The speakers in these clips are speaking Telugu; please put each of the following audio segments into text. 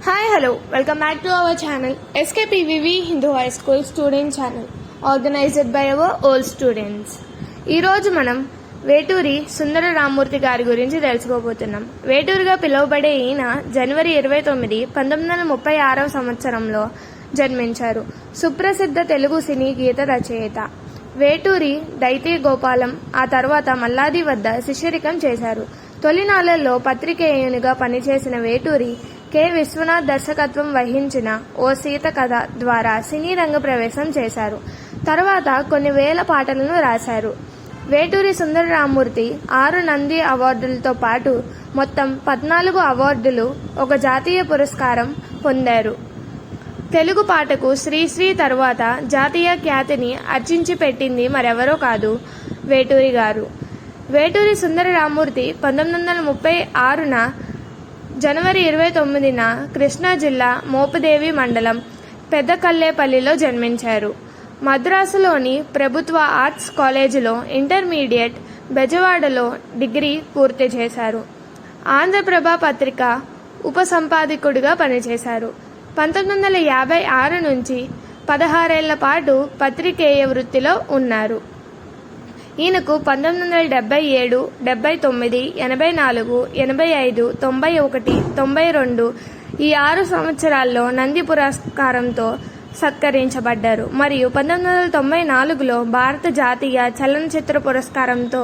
Hi, hello. Welcome back to our channel SKPVV Hindu High School Student Channel, organized by our old students. ఈ రోజు మనం వేటూరి సుందర రామూర్తి గారి గురించి తెలుసుకోబోతున్నాం. వేటూరిగా పిలువబడే ఈయన జనవరి 29, 1936 సంవత్సరంలో జన్మించారు. సుప్రసిద్ధ తెలుగు సినీ గీత రచయిత. వేటూరి దైతే గోపాలం, ఆ తర్వాత మల్లాది వద్ద శిష్యరికం చేశారు. తొలినాళ్లలో పత్రికేయునిగా పనిచేసిన వేటూరి కె. విశ్వనాథ్ దర్శకత్వం వహించిన ఓ సీత కథ ద్వారా సినీ రంగ ప్రవేశం చేశారు. తర్వాత కొన్ని వేల పాటలను రాశారు. వేటూరి సుందర రామూర్తి 6 నంది అవార్డులతో పాటు మొత్తం 14 అవార్డులు, 1 జాతీయ పురస్కారం పొందారు. తెలుగు పాటకు శ్రీశ్రీ తరువాత జాతీయ ఖ్యాతిని అర్జించి పెట్టింది మరెవరో కాదు, వేటూరి గారు. వేటూరి సుందర రామూర్తి 1936 జనవరి 29న కృష్ణా జిల్లా మోపుదేవి మండలం పెద్దకల్లేపల్లిలో జన్మించారు. మద్రాసులోని ప్రభుత్వ ఆర్ట్స్ కాలేజీలో ఇంటర్మీడియట్, బెజవాడలో డిగ్రీ పూర్తి చేశారు. ఆంధ్రప్రభ పత్రిక ఉపసంపాదకుడిగా పనిచేశారు. 1956 నుంచి 16 ఏళ్ల పాటు పత్రికేయ వృత్తిలో ఉన్నారు. ఈయనకు 1977, 79, 84, 85, 91, 92 ఈ 6 సంవత్సరాల్లో నంది పురస్కారంతో సత్కరించబడ్డారు. మరియు 1994లో భారత జాతీయ చలనచిత్ర పురస్కారంతో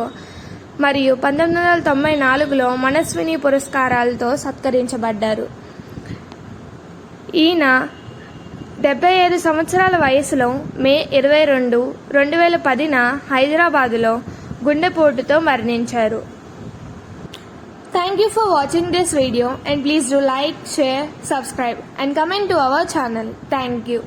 మరియు 1994లో మనస్విని పురస్కారాలతో సత్కరించబడ్డారు. ఈయన 75 సంవత్సరాల వయసులో మే 22, 2010న హైదరాబాదులో గుండెపోటుతో మరణించారు. Thank you for watching this video and please do like, share, subscribe and comment to our channel. Thank you.